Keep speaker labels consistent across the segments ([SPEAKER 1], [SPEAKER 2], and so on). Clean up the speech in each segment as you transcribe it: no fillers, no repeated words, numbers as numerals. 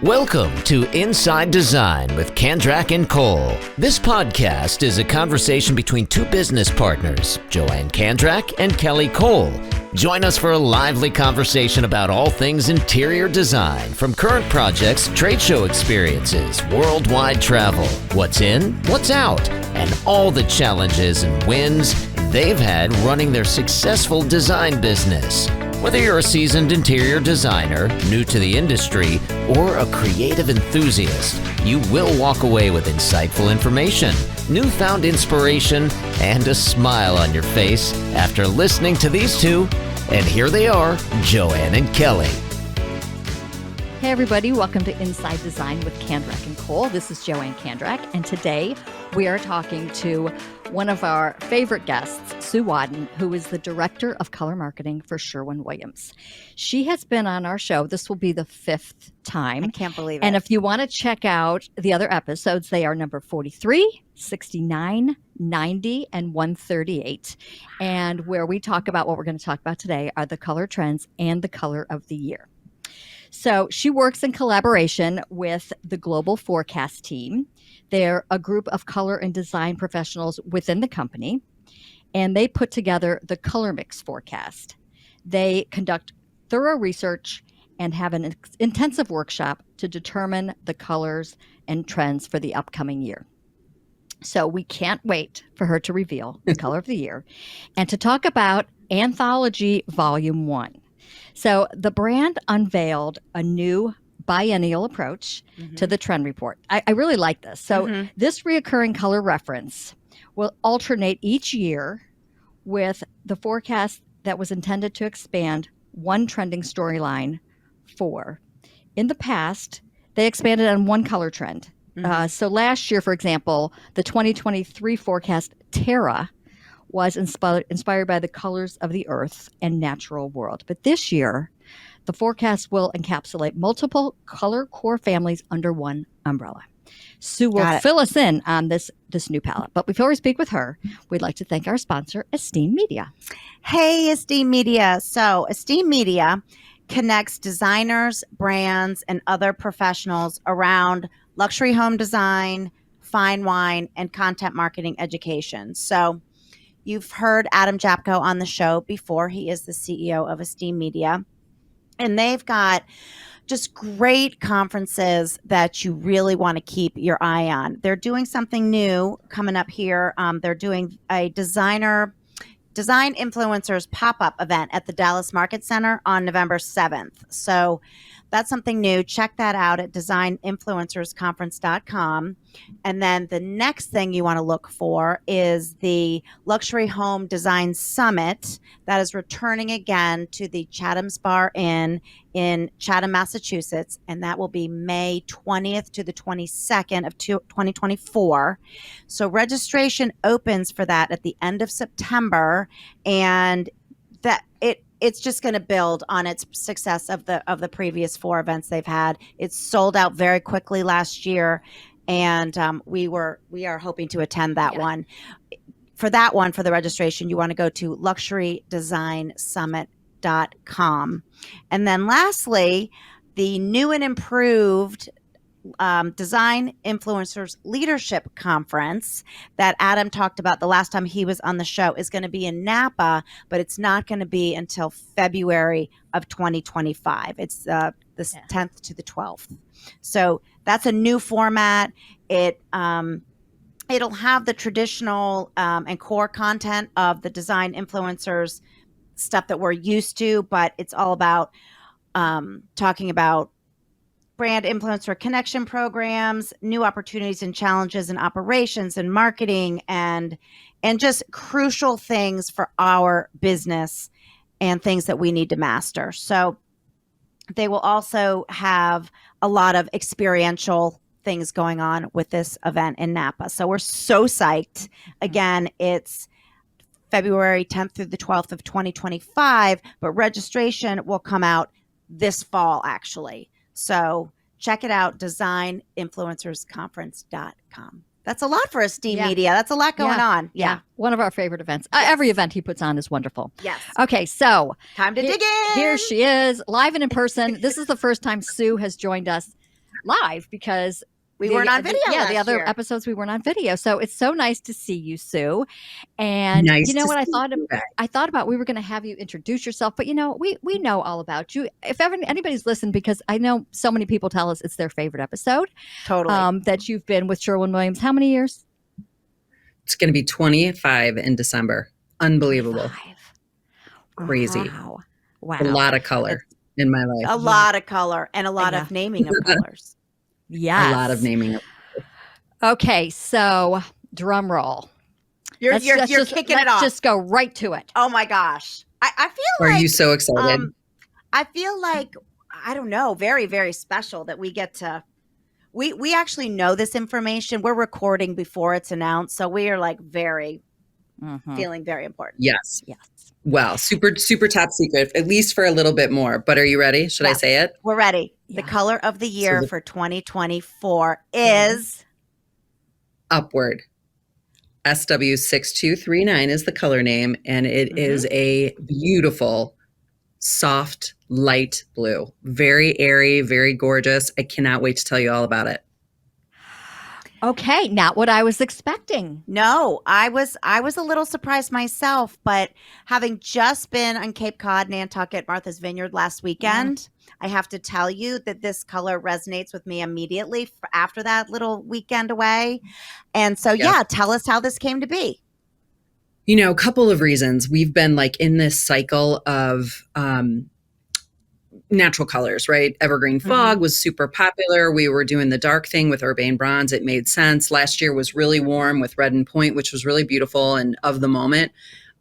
[SPEAKER 1] Welcome to Inside Design with Kandrac and Kole. This podcast is a conversation between two business partners, Joanne Kandrac and Kelly Kole. Join us for a lively conversation about all things interior design, from current projects, trade show experiences, worldwide travel, what's in, what's out, and all the challenges and wins they've had running their successful design business. Whether you're a seasoned interior designer, new to the industry, or a creative enthusiast, you will walk away with insightful information, newfound inspiration, and a smile on your face after listening to these two. And here they are, Joanne and Kelly.
[SPEAKER 2] Hey everybody, welcome to Inside Design with Kandrac and Kole. This is Joanne Kandrac, and today we are talking to one of our favorite guests, Sue Wadden, who is the Director of Color Marketing for Sherwin Williams. She has been on our show. This will be the fifth time.
[SPEAKER 3] I can't believe it.
[SPEAKER 2] And if you want to check out the other episodes, they are number 43, 69, 90, and 138. And where we talk about what we're going to talk about today are the color trends and the color of the year. So she works in collaboration with the Global Forecast team. They're a group of color and design professionals within the company, and they put together the Color Mix Forecast. They conduct thorough research and have an intensive workshop to determine the colors and trends for the upcoming year. So we can't wait for her to reveal the color of the year and to talk about Anthology Volume One. So the brand unveiled a new biennial approach to the trend report. I really like this. So this reoccurring color reference will alternate each year with the forecast that was intended to expand one trending storyline for. In the past, they expanded on one color trend. So last year, for example, the 2023 forecast Terra was inspired by the colors of the earth and natural world. But this year, the forecast will encapsulate multiple color core families under one umbrella. Sue will fill us in on this new palette. But before we speak with her, we'd like to thank our sponsor, Esteem Media.
[SPEAKER 3] Hey, Esteem Media. So Esteem Media connects designers, brands, and other professionals around luxury home design, fine wine, and content marketing education. So you've heard Adam Japko on the show before. He is the CEO of Esteem Media. And they've got just great conferences that you really want to keep your eye on. They're doing something new coming up here. They're doing a design influencers pop-up event at the Dallas Market Center on November 7th. So that's something new. Check that out at designinfluencersconference.com. And then the next thing you want to look for is the Luxury Home Design Summit that is returning again to the Chatham's Bar Inn in Chatham, Massachusetts. And that will be May 20th to the 22nd of 2024. So registration opens for that at the end of September. And it's just going to build on its success of the previous four events they've had. It's sold out very quickly last year, and we are hoping to attend that one. For that one, for the registration, you want to go to luxurydesign.summit.com. And then lastly, the new and improved Design Influencers Leadership Conference that Adam talked about the last time he was on the show is going to be in Napa, but it's not going to be until February of 2025. It's the 10th to the 12th. So that's a new format. It'll have the traditional and core content of the Design Influencers stuff that we're used to, but it's all about talking about brand influencer connection programs, new opportunities and challenges in operations and marketing, and just crucial things for our business and things that we need to master. So they will also have a lot of experiential things going on with this event in Napa. So we're so psyched. Again, it's February 10th through the 12th of 2025, but registration will come out this fall, actually. So check it out, designinfluencersconference.com. That's a lot for Esteem Media. That's a lot going on. Yeah.
[SPEAKER 2] One of our favorite events. Every event he puts on is wonderful.
[SPEAKER 3] Yes.
[SPEAKER 2] Okay, so
[SPEAKER 3] time to dig in.
[SPEAKER 2] Here she is, live and in person. This is the first time Sue has joined us live because
[SPEAKER 3] we weren't on video.
[SPEAKER 2] The other
[SPEAKER 3] year.
[SPEAKER 2] episodes we weren't on video. So it's so nice to see you, Sue. And
[SPEAKER 4] Nice
[SPEAKER 2] you know
[SPEAKER 4] to
[SPEAKER 2] what I
[SPEAKER 4] see
[SPEAKER 2] thought?
[SPEAKER 4] you back.
[SPEAKER 2] I thought about we were going to have you introduce yourself, but we know all about you. If ever anybody's listened, because I know so many people tell us it's their favorite episode.
[SPEAKER 3] Totally.
[SPEAKER 2] That you've been with Sherwin Williams. How many years?
[SPEAKER 4] It's going to be 25 in December. Unbelievable.
[SPEAKER 2] 25.
[SPEAKER 4] Crazy.
[SPEAKER 2] Wow.
[SPEAKER 4] A lot of color in my life.
[SPEAKER 3] A lot of color and a lot of naming of colors.
[SPEAKER 2] Yes.
[SPEAKER 4] A lot of naming.
[SPEAKER 2] Okay, so drum roll.
[SPEAKER 3] You're kicking it off.
[SPEAKER 2] Let's just go right to it.
[SPEAKER 3] Oh my gosh. I feel
[SPEAKER 4] Are
[SPEAKER 3] like.
[SPEAKER 4] you so excited?
[SPEAKER 3] I feel like, I don't know, very, very special that we get to. We actually know this information. We're recording before it's announced. So we are like feeling very important.
[SPEAKER 4] Yes.
[SPEAKER 2] Yes.
[SPEAKER 4] Well, super top secret, at least for a little bit more. But are you ready? Should I say it?
[SPEAKER 3] We're ready.
[SPEAKER 2] Yeah.
[SPEAKER 3] The color of the year for 2024 is
[SPEAKER 4] Upward. SW6239 is the color name, and it is a beautiful, soft, light blue. Very airy, very gorgeous. I cannot wait to tell you all about it.
[SPEAKER 2] Okay, not what I was expecting.
[SPEAKER 3] No, I was a little surprised myself, but having just been on Cape Cod, Nantucket, Martha's Vineyard last weekend, I have to tell you that this color resonates with me immediately after that little weekend away. And so, tell us how this came to be.
[SPEAKER 4] You know, a couple of reasons. We've been like in this cycle of natural colors, right? Evergreen fog was super popular. We were doing the dark thing with urbane bronze. It made sense. Last year was really warm with red and point, which was really beautiful and of the moment.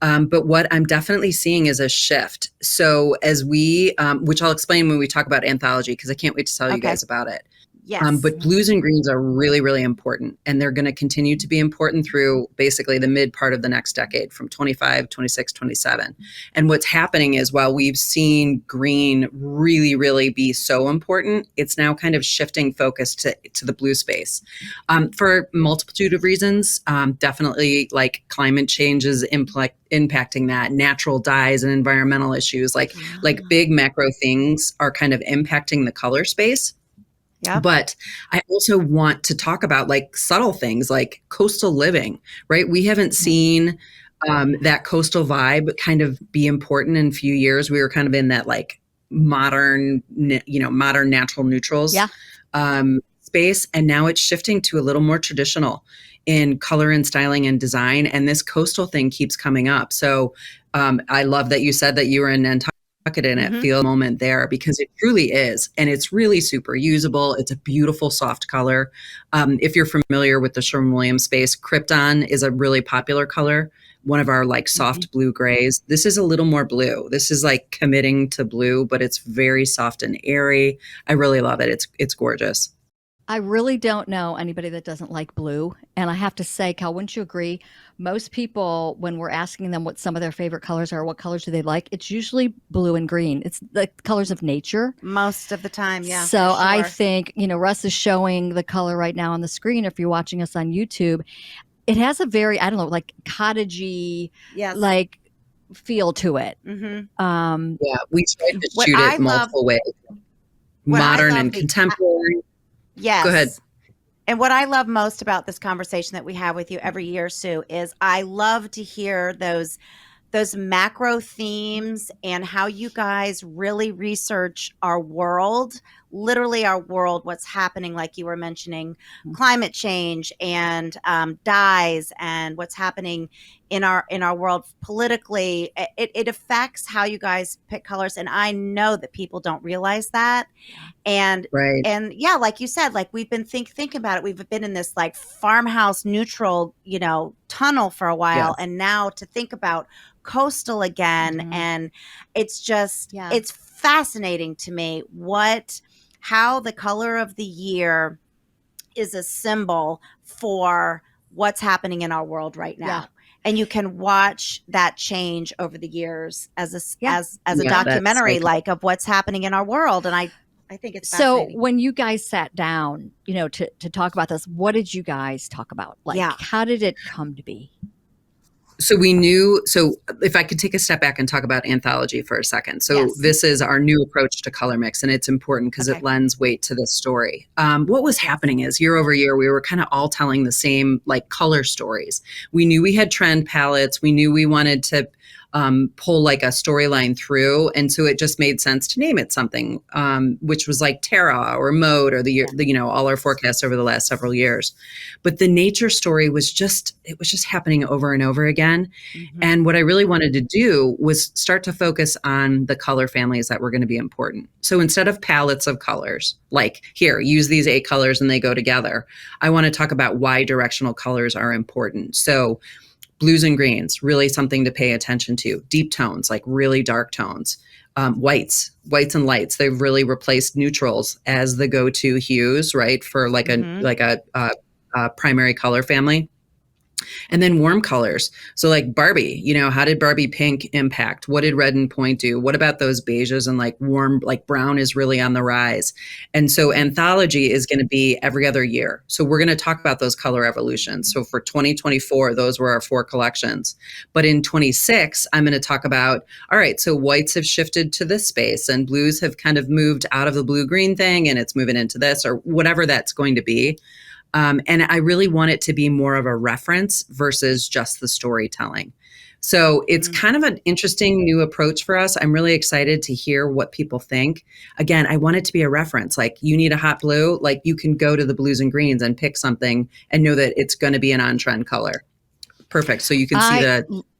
[SPEAKER 4] But what I'm definitely seeing is a shift. So as we, which I'll explain when we talk about Anthology, because I can't wait to tell you guys about it.
[SPEAKER 3] Yes.
[SPEAKER 4] But blues and greens are really, really important. And they're going to continue to be important through basically the mid part of the next decade from 25, 26, 27. And what's happening is while we've seen green really, really be so important, it's now kind of shifting focus to the blue space for a multitude of reasons. Definitely like climate change is impacting that, natural dyes and environmental issues, like big macro things are kind of impacting the color space.
[SPEAKER 3] Yeah.
[SPEAKER 4] But I also want to talk about like subtle things like coastal living, right? We haven't seen that coastal vibe kind of be important in a few years. We were kind of in that like modern natural neutrals space. And now it's shifting to a little more traditional in color and styling and design. And this coastal thing keeps coming up. So I love that you said that you were in Nantucket and it feels a moment there because it truly is. And it's really super usable. It's a beautiful soft color. If you're familiar with the Sherwin Williams space, Krypton is a really popular color. One of our like soft blue grays. This is a little more blue. This is like committing to blue, but it's very soft and airy. I really love it. It's gorgeous.
[SPEAKER 2] I really don't know anybody that doesn't like blue. And I have to say, Cal, wouldn't you agree? Most people, when we're asking them what some of their favorite colors are, what colors do they like? It's usually blue and green. It's the colors of nature.
[SPEAKER 3] Most of the time, yeah.
[SPEAKER 2] So I think, Russ is showing the color right now on the screen. If you're watching us on YouTube, it has a very, I don't know, like cottagey, like feel to it.
[SPEAKER 4] We tried to shoot it multiple ways. Modern and contemporary.
[SPEAKER 3] Yes.
[SPEAKER 4] Go ahead.
[SPEAKER 3] And what I love most about this conversation that we have with you every year, Sue, is I love to hear those macro themes and how you guys really research our world, literally our world, what's happening, like you were mentioning, climate change and dyes and what's happening in our world politically. It affects how you guys pick colors. And I know that people don't realize that. And like you said, like we've been thinking about it. We've been in this like farmhouse neutral, tunnel for a while. Yes. And now to think about coastal again. And it's just, it's fascinating to me how the color of the year is a symbol for what's happening in our world right now. Yeah. And you can watch that change over the years as a documentary, like of what's happening in our world. And I think it's fascinating.
[SPEAKER 2] So when you guys sat down, to talk about this, what did you guys talk about? Like, how did it come to be?
[SPEAKER 4] So we knew, so if I could take a step back and talk about Anthology for a second. So
[SPEAKER 3] Yes.
[SPEAKER 4] this is our new approach to color mix, and it's important because
[SPEAKER 3] Okay.
[SPEAKER 4] it lends weight to this story. What was happening is year over year, we were kind of all telling the same like color stories. We knew we had trend palettes. We knew we wanted to pull like a storyline through. And so it just made sense to name it something, which was like Terra or Mode or all our forecasts over the last several years. But the nature story was just happening over and over again.
[SPEAKER 3] Mhm.
[SPEAKER 4] And what I really wanted to do was start to focus on the color families that were going to be important. So instead of palettes of colors, like here, use these 8 colors and they go together, I want to talk about why directional colors are important. So blues and greens, really something to pay attention to. Deep tones, like really dark tones. Whites and lights. They've really replaced neutrals as the go-to hues, right, for like a primary color family. And then warm colors. So like Barbie, how did Barbie pink impact? What did red and point do? What about those beiges and like warm, like brown is really on the rise. And so Anthology is going to be every other year. So we're going to talk about those color evolutions. So for 2024, those were our 4 collections. But in 26, I'm going to talk about, all right, so whites have shifted to this space and blues have kind of moved out of the blue-green thing and it's moving into this or whatever that's going to be. And I really want it to be more of a reference versus just the storytelling. So it's kind of an interesting new approach for us. I'm really excited to hear what people think. Again, I want it to be a reference. Like you need a hot blue, like you can go to the blues and greens and pick something and know that it's going to be an on-trend color. Perfect. So you can see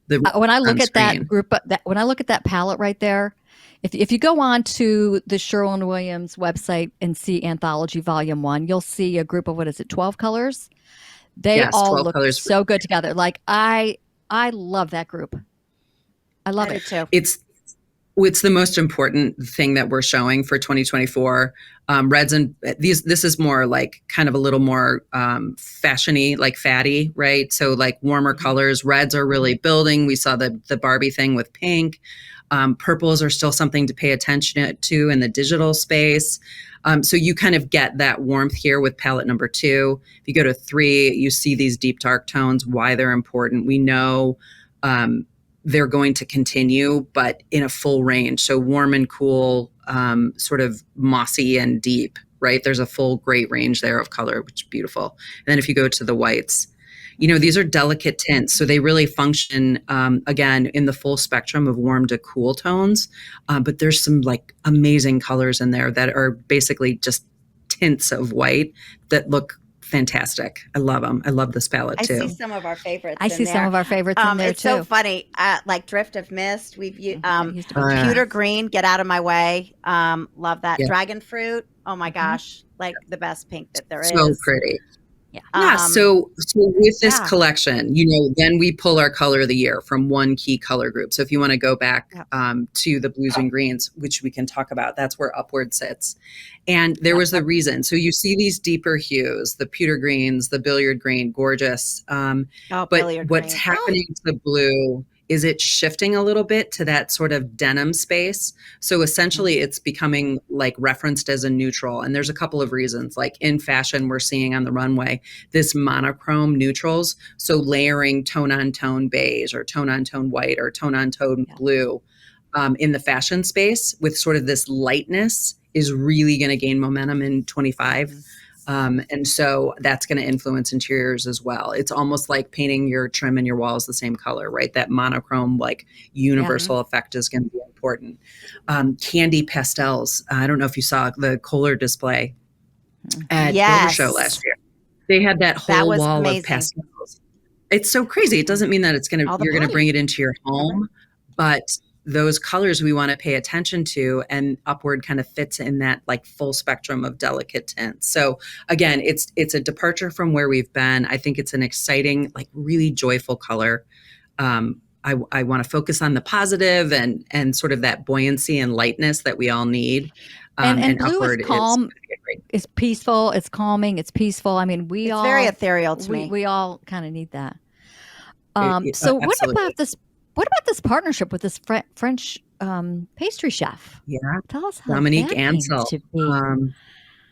[SPEAKER 4] the
[SPEAKER 2] when I look at
[SPEAKER 4] screen.
[SPEAKER 2] that group, when I look at that palette right there, if you go on to the Sherwin Williams website and see Anthology Volume One, you'll see a group of 12 colors. They all look so good together. Like I love that group. I love it
[SPEAKER 3] too.
[SPEAKER 4] It's the most important thing that we're showing for 2024. Reds and this is more like kind of a little more fashion-y, like fatty, right? So like warmer colors. Reds are really building. We saw the Barbie thing with pink. Purples are still something to pay attention to in the digital space. So you kind of get that warmth here with palette number 2. If you go to 3, you see these deep dark tones, why they're important. We know they're going to continue, but in a full range. So warm and cool, sort of mossy and deep, right? There's a full great range there of color, which is beautiful. And then if you go to the whites, these are delicate tints. So they really function, again, in the full spectrum of warm to cool tones. But there's some like amazing colors in there that are basically just tints of white that look fantastic. I love them. I love this palette too.
[SPEAKER 3] I see some of our favorites.
[SPEAKER 2] I see some of our favorites in there
[SPEAKER 3] it's
[SPEAKER 2] too.
[SPEAKER 3] so funny. Like Drift of Mist. We've used Pewter Green. Get out of my way. Love that.
[SPEAKER 4] Yeah.
[SPEAKER 3] Dragon Fruit. Oh my gosh, like the best pink that there is.
[SPEAKER 4] So pretty.
[SPEAKER 2] Yeah.
[SPEAKER 4] So with this collection, then we pull our color of the year from one key color group. So if you want to go back to the blues and greens, which we can talk about, that's where Upward sits. And there was the reason. So you see these deeper hues, the pewter greens, the billiard green, gorgeous. But what's happening to the blue is it shifting a little bit to that sort of denim space. So essentially it's becoming like referenced as a neutral. And there's a couple of reasons. Like in fashion, we're seeing on the runway, this monochrome neutrals. So layering tone on tone beige or tone on tone white or tone on tone blue in the fashion space with sort of this lightness is really going to gain momentum in 25. And so that's going to influence interiors as well. It's almost like painting your trim and your walls the same color, right? That monochrome, like universal effect is going to be important. Candy pastels. I don't know if you saw the Kohler display at Builder Show last year. They had that whole wall amazing. Of pastels. It's so crazy. It doesn't mean that you're going to bring it into your home, but those colors we want to pay attention to, and Upward kind of fits in that like full spectrum of delicate tints. So again, it's a departure from where we've been. I think it's an exciting, like really joyful color. I want to focus on the positive and sort of that buoyancy and lightness that we all need.
[SPEAKER 2] And blue
[SPEAKER 4] Upward
[SPEAKER 2] is calm. It's peaceful. It's calming. It's peaceful. I mean,
[SPEAKER 3] it's very ethereal to me.
[SPEAKER 2] We all kind of need that. So what about this? What about this partnership with this French pastry chef?
[SPEAKER 4] Yeah,
[SPEAKER 2] tell us how
[SPEAKER 4] Dominique
[SPEAKER 2] that
[SPEAKER 4] Ansel.
[SPEAKER 2] came to be.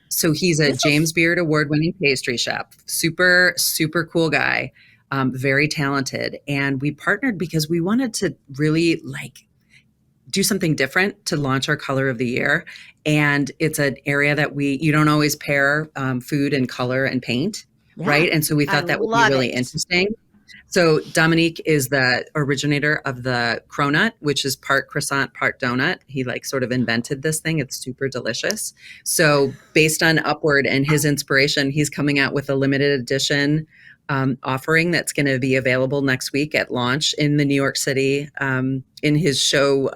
[SPEAKER 4] So he's a James Beard award-winning pastry chef. Super, super cool guy. very talented. And we partnered because we wanted to really do something different to launch our color of the year. And it's an area that you don't always pair food and color and paint, right? And so we thought that would be really interesting. So Dominique is the originator of the cronut, which is part croissant, part donut. He sort of invented this thing. It's super delicious. So based on Upward and his inspiration, he's coming out with a limited edition offering that's going to be available next week at launch in the New York City, in his show,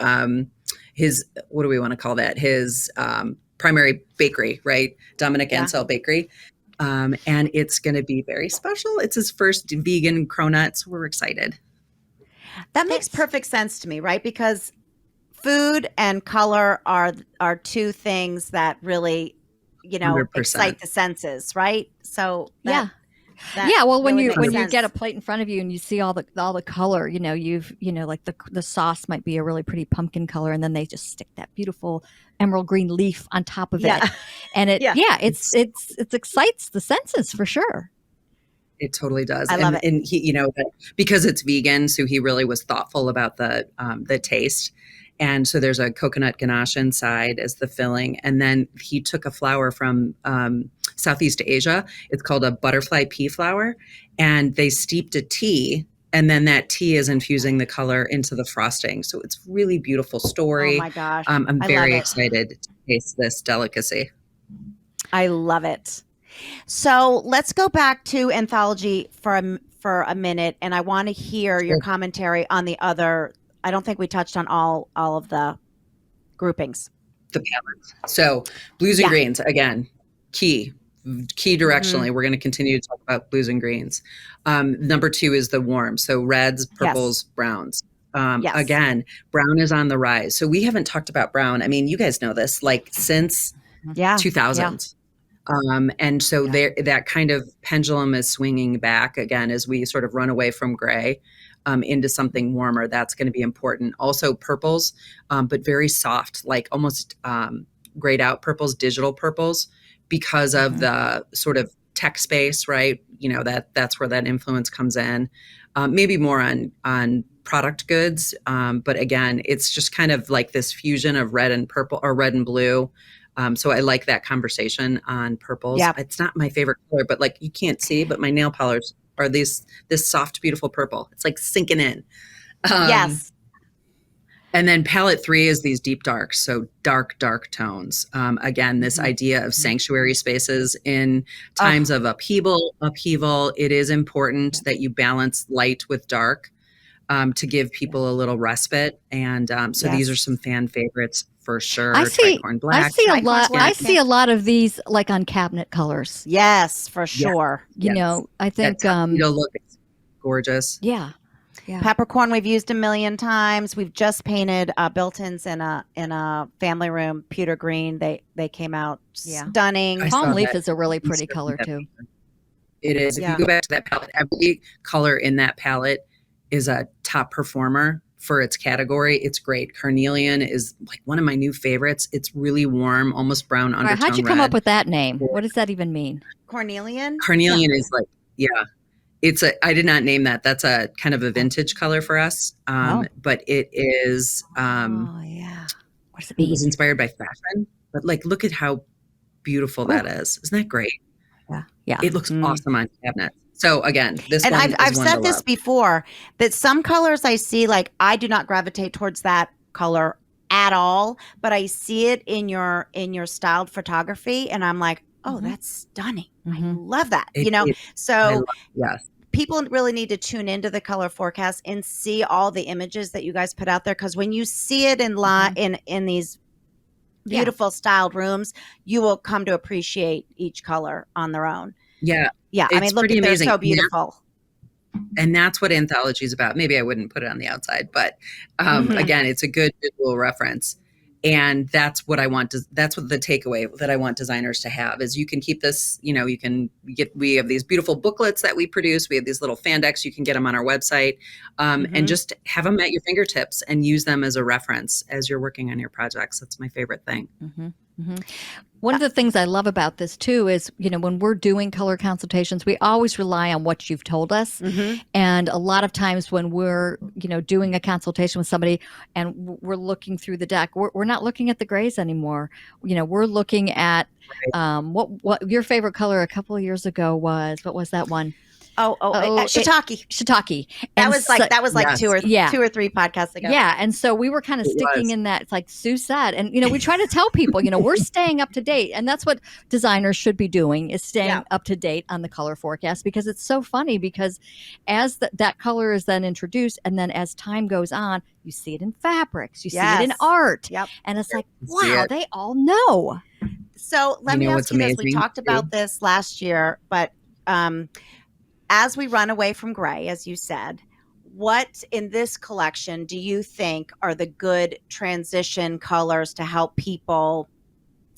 [SPEAKER 4] his, what do we want to call that? His primary bakery, right? Dominic Ansel Bakery. And it's going to be very special. It's his first vegan cronut, so we're excited.
[SPEAKER 3] That makes perfect sense to me, right? Because food and color are two things that really, 100%. Excite the senses, right? So
[SPEAKER 2] well, when
[SPEAKER 3] really
[SPEAKER 2] you get a plate in front of you and you see all the color, like the sauce might be a really pretty pumpkin color, and then they just stick that beautiful emerald green leaf on top of it, and it excites the senses for sure.
[SPEAKER 4] It totally does.
[SPEAKER 3] I love it.
[SPEAKER 4] And he, because it's vegan, so he really was thoughtful about the taste. And so there's a coconut ganache inside as the filling. And then he took a flower from Southeast Asia. It's called a butterfly pea flower. And they steeped a tea. And then that tea is infusing the color into the frosting. So it's really beautiful story.
[SPEAKER 3] Oh my gosh.
[SPEAKER 4] I'm very excited to taste this delicacy.
[SPEAKER 3] I love it. So let's go back to Anthology for a minute. And I want to hear your commentary on the other. I don't think we touched on all of the groupings.
[SPEAKER 4] The palettes. So blues and greens, again, key directionally. Mm-hmm. We're going to continue to talk about blues and greens. Number 2 is the warm. So reds, purples, browns. Again, brown is on the rise. So we haven't talked about brown. I mean, you guys know this, since 2000s. And so that kind of pendulum is swinging back again as we sort of run away from gray into something warmer. That's going to be important. Also purples, but very soft, almost grayed out purples, digital purples, because of the sort of tech space, right? That's where that influence comes in. Maybe more on product goods. But again, it's just kind of like this fusion of red and purple or red and blue. So I like that conversation on purples. Yeah. It's not my favorite color, but you can't see, but my nail polish are this soft, beautiful purple. It's sinking in.
[SPEAKER 3] Yes.
[SPEAKER 4] And then palette 3 is these deep darks. So dark tones. Again, this idea of sanctuary spaces in times of upheaval. It is important that you balance light with dark to give people a little respite. And so these are some fan favorites for sure.
[SPEAKER 2] I see a lot of these on cabinet colors.
[SPEAKER 3] Yes, for sure.
[SPEAKER 2] I think
[SPEAKER 4] look, it's gorgeous.
[SPEAKER 2] Yeah.
[SPEAKER 3] Peppercorn we've used a million times. We've just painted built-ins in a family room, pewter green. They came out stunning.
[SPEAKER 2] Palm leaf is a really pretty color too.
[SPEAKER 4] It is. If you go back to that palette, every color in that palette is a top performer for its category. It's great. Carnelian is one of my new favorites. It's really warm, almost brown undertone.
[SPEAKER 2] How'd you come up with that name? What does that even mean?
[SPEAKER 3] Carnelian?
[SPEAKER 4] Carnelian is it's I did not name that. That's a kind of a vintage color for us. But it is,
[SPEAKER 2] what does it mean?
[SPEAKER 4] It was inspired by fashion, but look at how beautiful that is. Isn't that great?
[SPEAKER 2] Yeah.
[SPEAKER 4] It looks awesome on cabinets. So again,
[SPEAKER 3] I've said this before, that some colors I see, I do not gravitate towards that color at all, but I see it in your styled photography, and I'm like, oh, that's stunning. I love that. People really need to tune into the color forecast and see all the images that you guys put out there, because when you see it in these beautiful styled rooms, you will come to appreciate each color on their own.
[SPEAKER 4] Yeah.
[SPEAKER 3] I mean, look, they're so beautiful.
[SPEAKER 4] And that's what Anthology is about. Maybe I wouldn't put it on the outside, but again, it's a good visual reference. And that's what I want to, that's what the takeaway that I want designers to have is you can keep this, we have these beautiful booklets that we produce. We have these little fan decks. You can get them on our website and just have them at your fingertips and use them as a reference as you're working on your projects. That's my favorite thing.
[SPEAKER 2] Mhm. One of the things I love about this too is, when we're doing color consultations, we always rely on what you've told us.
[SPEAKER 3] Mm-hmm.
[SPEAKER 2] And a lot of times when we're, doing a consultation with somebody and we're looking through the deck, we're not looking at the grays anymore. We're looking at what your favorite color a couple of years ago was. What was that one?
[SPEAKER 3] Shiitake.
[SPEAKER 2] Shiitake.
[SPEAKER 3] That was like
[SPEAKER 4] yes.
[SPEAKER 3] 2 or 3 podcasts ago.
[SPEAKER 2] Yeah. And so we were kind of sticking in that, it's like Sue said. And, we try to tell people, we're staying up to date. And that's what designers should be doing, is staying up to date on the color forecast, because it's so funny, because as that color is then introduced, and then as time goes on, you see it in fabrics, you see it in art.
[SPEAKER 3] Yep.
[SPEAKER 2] And it's like, wow, they all know.
[SPEAKER 3] So let me ask you this. We talked about this last year, but as we run away from gray, as you said, what in this collection do you think are the good transition colors to help people?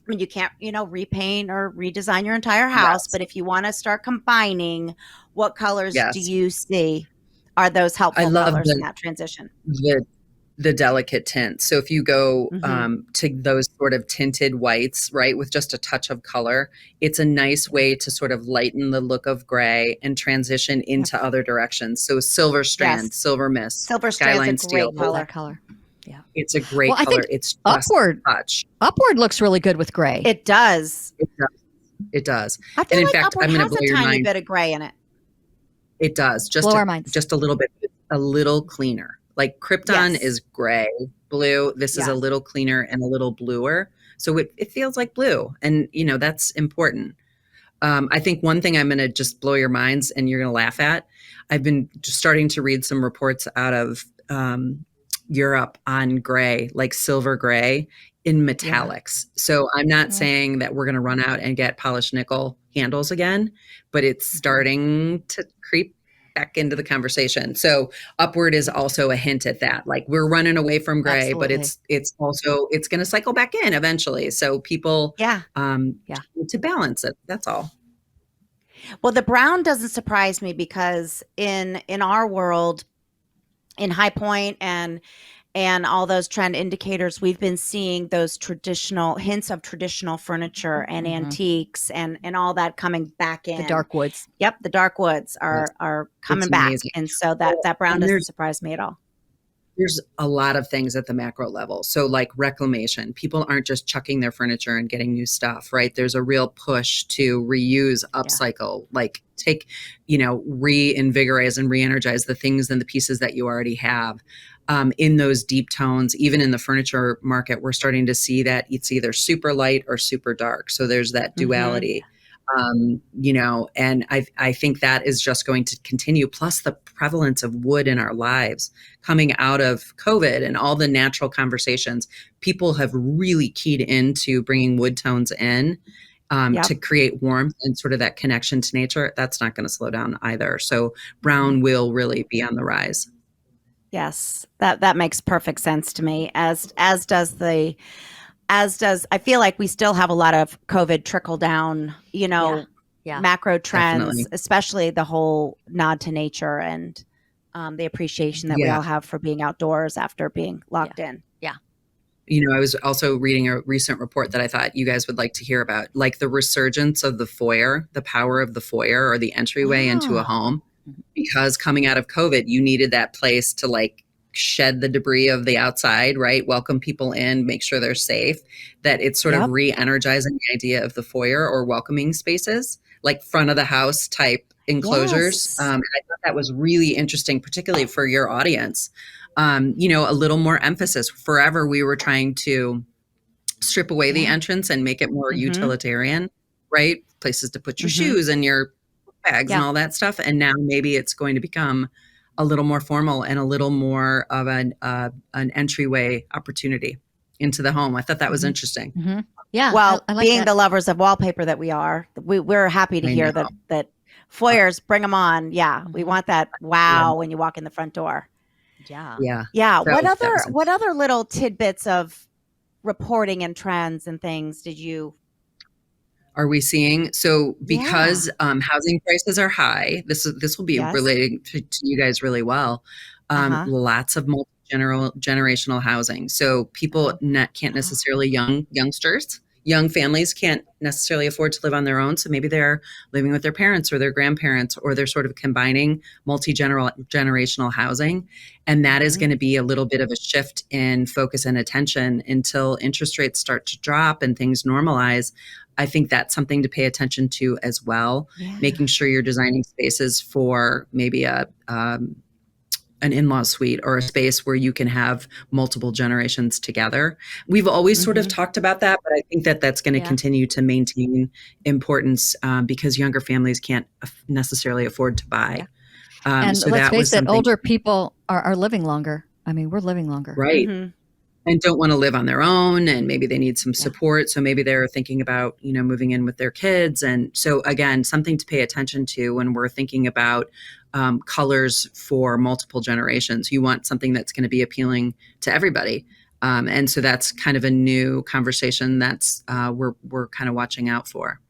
[SPEAKER 3] I mean, you can't, repaint or redesign your entire house, but if you want to start combining, what colors do you see are those helpful colors in that transition?
[SPEAKER 4] The delicate tint. So if you go to those sort of tinted whites, right, with just a touch of color, it's a nice way to sort of lighten the look of gray and transition into other directions. So silver strand, silver mist,
[SPEAKER 3] silver
[SPEAKER 4] skyline
[SPEAKER 3] strand's a great
[SPEAKER 4] steel.
[SPEAKER 2] color. Yeah,
[SPEAKER 4] it's a great color. I think it's
[SPEAKER 2] upward. Upward looks really good with gray.
[SPEAKER 3] It does.
[SPEAKER 4] It does.
[SPEAKER 3] I feel
[SPEAKER 4] and in
[SPEAKER 3] like
[SPEAKER 4] fact,
[SPEAKER 3] upward
[SPEAKER 4] I'm going to
[SPEAKER 3] has
[SPEAKER 4] blow
[SPEAKER 3] a
[SPEAKER 4] your
[SPEAKER 3] tiny
[SPEAKER 4] mind.
[SPEAKER 3] bit of gray in it.
[SPEAKER 4] It does. Just a little bit. A little cleaner. Like Krypton is gray, blue. This is a little cleaner and a little bluer. So it feels like blue. And, that's important. I think one thing I'm going to just blow your minds and you're going to laugh at. I've been just starting to read some reports out of Europe on gray, like silver gray in metallics. So I'm not saying that we're going to run out and get polished nickel handles again, but it's starting to creep back into the conversation. So upward is also a hint at that. Like, we're running away from gray, but it's going to cycle back in eventually. So people, to balance it. That's all.
[SPEAKER 3] Well, the brown doesn't surprise me, because in our world, in High Point and all those trend indicators, we've been seeing those traditional hints of traditional furniture and antiques and all that coming back in.
[SPEAKER 2] The dark woods.
[SPEAKER 3] Yep, the dark woods are coming back. Amazing. And so that brown doesn't surprise me at all.
[SPEAKER 4] There's a lot of things at the macro level. So like reclamation, people aren't just chucking their furniture and getting new stuff, right? There's a real push to reuse, upcycle, like take, reinvigorate and re-energize the things and the pieces that you already have. In those deep tones, even in the furniture market, we're starting to see that it's either super light or super dark. So there's that duality. And I think that is just going to continue. Plus the prevalence of wood in our lives coming out of COVID and all the natural conversations, people have really keyed into bringing wood tones in to create warmth and sort of that connection to nature. That's not going to slow down either. So brown will really be on the rise.
[SPEAKER 3] Yes, that makes perfect sense to me. As does I feel like we still have a lot of COVID trickle down, macro trends, definitely. Especially the whole nod to nature and the appreciation that we all have for being outdoors after being locked in.
[SPEAKER 2] Yeah.
[SPEAKER 4] I was also reading a recent report that I thought you guys would like to hear about, like the resurgence of the foyer, the power of the foyer or the entryway into a home. Because coming out of COVID, you needed that place to like shed the debris of the outside, right? Welcome people in, make sure they're safe, that it's sort of re-energizing the idea of the foyer or welcoming spaces, like front of the house type enclosures. And I thought that was really interesting, particularly for your audience. A little more emphasis. Forever, we were trying to strip away the entrance and make it more utilitarian, right? Places to put your shoes and your bags and all that stuff. And now maybe it's going to become a little more formal and a little more of an entryway opportunity into the home. I thought that was interesting.
[SPEAKER 2] Mm-hmm. Yeah.
[SPEAKER 3] Well,
[SPEAKER 2] I like
[SPEAKER 3] being
[SPEAKER 2] that.
[SPEAKER 3] the lovers of wallpaper that we are, we're happy to hear that foyers, bring them on. Yeah. We want that wow when you walk in the front door.
[SPEAKER 2] Yeah.
[SPEAKER 4] Yeah.
[SPEAKER 3] Yeah. What other little tidbits of reporting and trends and things
[SPEAKER 4] are we seeing? So because housing prices are high, this will be related to you guys really well. Lots of multi-generational housing. So people can't necessarily youngsters young families can't necessarily afford to live on their own. So maybe they're living with their parents or their grandparents, or they're sort of combining multi-generational housing. And that is going to be a little bit of a shift in focus and attention until interest rates start to drop and things normalize. I think that's something to pay attention to as well, making sure you're designing spaces for maybe an in-law suite or a space where you can have multiple generations together. We've always sort of talked about that, but I think that that's going to continue to maintain importance because younger families can't necessarily afford to buy.
[SPEAKER 2] And
[SPEAKER 4] so
[SPEAKER 2] let's
[SPEAKER 4] that was
[SPEAKER 2] face it,
[SPEAKER 4] something,
[SPEAKER 2] older people are living longer. I mean, we're living longer.
[SPEAKER 4] right? And don't want to live on their own, and maybe they need some support. So maybe they're thinking about, moving in with their kids. And so again, something to pay attention to when we're thinking about colors for multiple generations. You want something that's going to be appealing to everybody. And so that's kind of a new conversation that's we're kind of watching out for.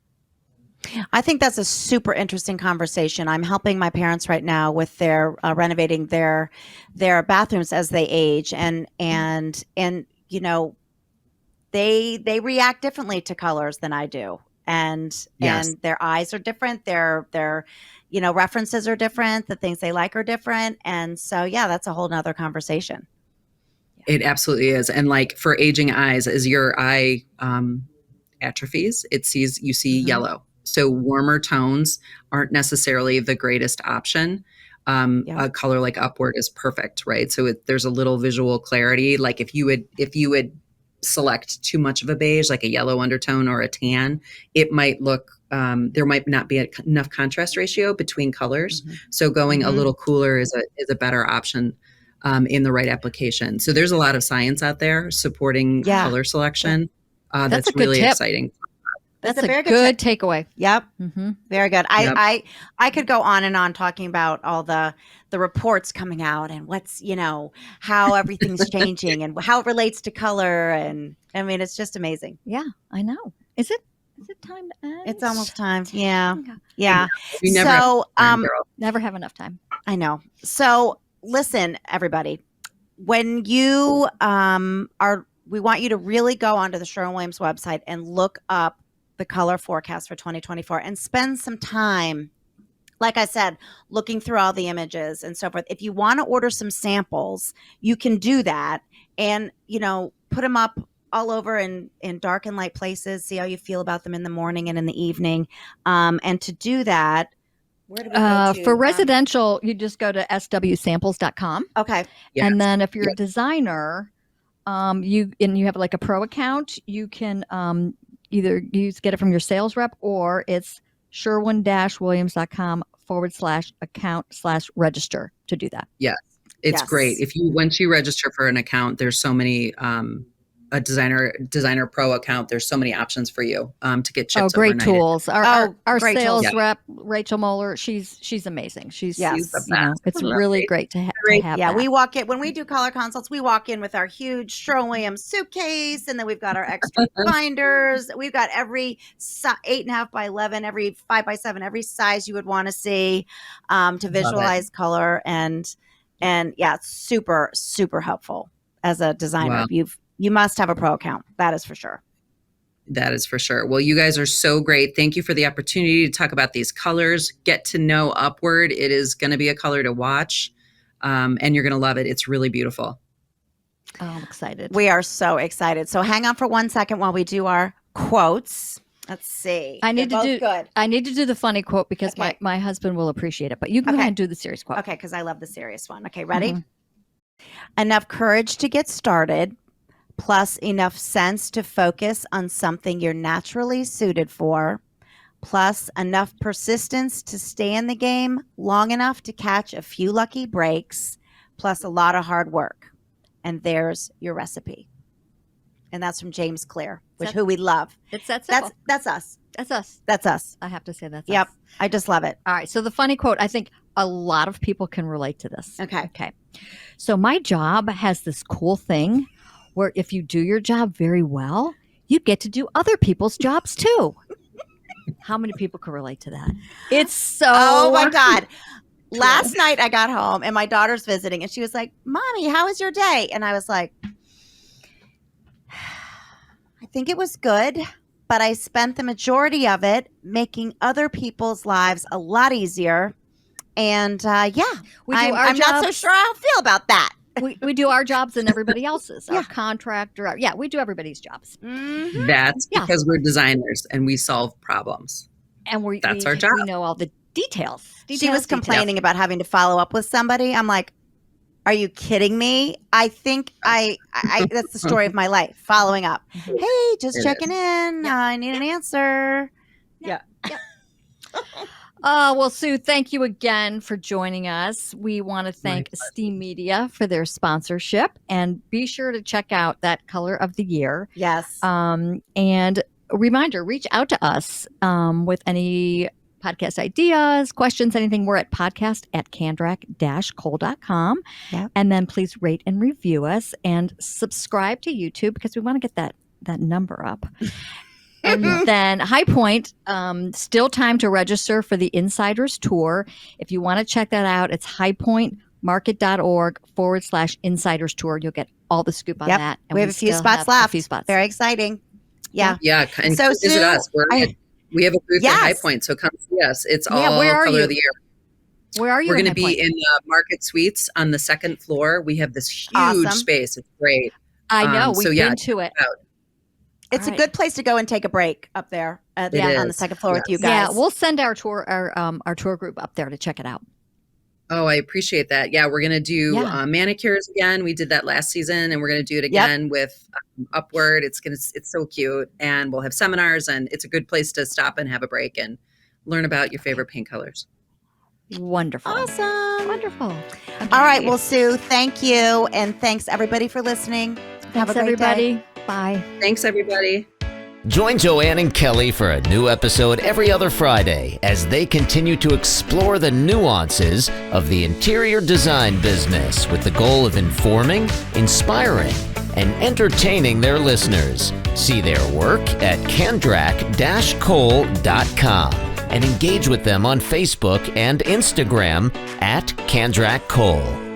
[SPEAKER 3] I think that's a super interesting conversation. I'm helping my parents right now with their renovating their bathrooms as they age, and they react differently to colors than I do, and their eyes are different. Their references are different. The things they like are different, and so that's a whole nother conversation.
[SPEAKER 4] It absolutely is. And like for aging eyes, as your eye atrophies, you see yellow. So warmer tones aren't necessarily the greatest option. A color like Upward is perfect, right? So there's a little visual clarity. Like if you would select too much of a beige, like a yellow undertone or a tan, it might look, there might not be enough contrast ratio between colors. So going a little cooler is a better option in the right application. So there's a lot of science out there supporting color selection. That's really exciting.
[SPEAKER 2] That's a very good takeaway.
[SPEAKER 3] Yep. Very good. I could go on and on talking about all the reports coming out and what's, how everything's changing and how it relates to color. And I mean, it's just amazing.
[SPEAKER 2] Yeah, I know. Is it time to end?
[SPEAKER 3] It's almost time. Yeah.
[SPEAKER 4] We
[SPEAKER 2] never have enough time.
[SPEAKER 3] I know. So listen, everybody, when you we want you to really go onto the Sherwin Williams website and look up the color forecast for 2024 and spend some time, like I said, looking through all the images and so forth. If you want to order some samples, you can do that and, put them up all over in dark and light places, see how you feel about them in the morning and in the evening. And to do that, where do we go to?
[SPEAKER 2] For residential, you just go to swsamples.com.
[SPEAKER 3] Okay.
[SPEAKER 4] Yes.
[SPEAKER 2] And then if you're a designer, you have like a pro account, you can either get it from your sales rep, or it's sherwin-williams.com/account/register to do that.
[SPEAKER 4] Yes, it's great. Once you register for an account, there's so many, a designer pro account, there's so many options for you to get chips.
[SPEAKER 2] Great
[SPEAKER 4] overnighted.
[SPEAKER 2] tools. Our
[SPEAKER 3] great
[SPEAKER 2] sales
[SPEAKER 3] tools.
[SPEAKER 2] rep, Rachel Moeller, she's amazing. She's
[SPEAKER 3] the
[SPEAKER 4] best.
[SPEAKER 2] it's really great to have
[SPEAKER 3] Yeah,
[SPEAKER 2] that.
[SPEAKER 3] we walk in when we do color consults. We walk in with our huge Sherwin Williams suitcase, and then we've got our extra binders. We've got every 8.5 by 11, every 5 by 7, every size you would want to see to visualize color, and it's super, super helpful as a designer.
[SPEAKER 4] Wow.
[SPEAKER 3] You must have a pro account. That is for sure.
[SPEAKER 4] That is for sure. Well, you guys are so great. Thank you for the opportunity to talk about these colors. Get to know Upward. It is going to be a color to watch, and you're going to love it. It's really beautiful.
[SPEAKER 2] Oh, I'm excited.
[SPEAKER 3] We are so excited. So hang on for 1 second while we do our quotes. Let's see.
[SPEAKER 2] I need to do the funny quote because
[SPEAKER 3] Okay.
[SPEAKER 2] my husband will appreciate it. But you can go ahead and do the serious quote.
[SPEAKER 3] Okay, because I love the serious one. Okay, ready? Enough courage to get started, plus enough sense to focus on something you're naturally suited for, plus enough persistence to stay in the game long enough to catch a few lucky breaks, plus a lot of hard work. And there's your recipe. And that's from James Clear, who we love.
[SPEAKER 2] It's that simple.
[SPEAKER 3] That's us.
[SPEAKER 2] That's us.
[SPEAKER 3] That's us.
[SPEAKER 2] I have to say that's
[SPEAKER 3] Yep.
[SPEAKER 2] us.
[SPEAKER 3] I just love it.
[SPEAKER 2] All right. So the funny quote, I think a lot of people can relate to this.
[SPEAKER 3] Okay.
[SPEAKER 2] So my job has this cool thing where if you do your job very well, you get to do other people's jobs too. How many people can relate to that? It's so.
[SPEAKER 3] Oh my God. Last night I got home and my daughter's visiting and she was like, "Mommy, how was your day?" And I was like, "I think it was good. but I spent the majority of it making other people's lives a lot easier. And I'm not so sure how I feel about that.
[SPEAKER 2] We do our jobs and everybody else's. Our contractor. We do everybody's jobs.
[SPEAKER 3] Mm-hmm.
[SPEAKER 4] That's because we're designers and we solve problems.
[SPEAKER 2] And
[SPEAKER 4] that's our job.
[SPEAKER 2] We know all the details.
[SPEAKER 3] She was complaining about having to follow up with somebody. I'm like, are you kidding me? I think I that's the story of my life, following up. Hey, just checking in. I need an answer.
[SPEAKER 2] Yeah. Well, Sue, thank you again for joining us. We want to thank Esteem Media for their sponsorship, and be sure to check out that Color of the Year.
[SPEAKER 3] Yes.
[SPEAKER 2] And a reminder, reach out to us with any podcast ideas, questions, anything. We're at podcast@kandrac-kole.com.
[SPEAKER 3] Yep.
[SPEAKER 2] And then please rate and review us and subscribe to YouTube because we want to get that number up. And then High Point, still time to register for the Insiders Tour. If you want to check that out, it's highpointmarket.org/Insiders Tour. You'll get all the scoop on that. And
[SPEAKER 3] we have a few spots left. Very exciting. Yeah.
[SPEAKER 4] Yeah. And so visit us. We have a booth at High Point, so come see us. It's all Color of the Year.
[SPEAKER 2] Where are you?
[SPEAKER 4] We're going to be in the Market Suites on the second floor. We have this huge space. It's great.
[SPEAKER 2] I know. We've been to it.
[SPEAKER 3] It's a good place to go and take a break up there on the second floor with you guys.
[SPEAKER 2] Yeah, we'll send our tour group up there to check it out.
[SPEAKER 4] Oh, I appreciate that. Yeah, we're going to do manicures again. We did that last season, and we're going to do it again with Upward. It's so cute, and we'll have seminars, and it's a good place to stop and have a break and learn about your favorite paint colors.
[SPEAKER 2] Wonderful.
[SPEAKER 3] Awesome.
[SPEAKER 2] Wonderful.
[SPEAKER 3] Okay. All right. Well, Sue, thank you, and thanks everybody for listening. Have a great day.
[SPEAKER 2] Bye.
[SPEAKER 4] Thanks, everybody.
[SPEAKER 1] Join Joanne and Kelly for a new episode every other Friday as they continue to explore the nuances of the interior design business with the goal of informing, inspiring, and entertaining their listeners. See their work at kandrac-kole.com and engage with them on Facebook and Instagram at Kandrac Kole.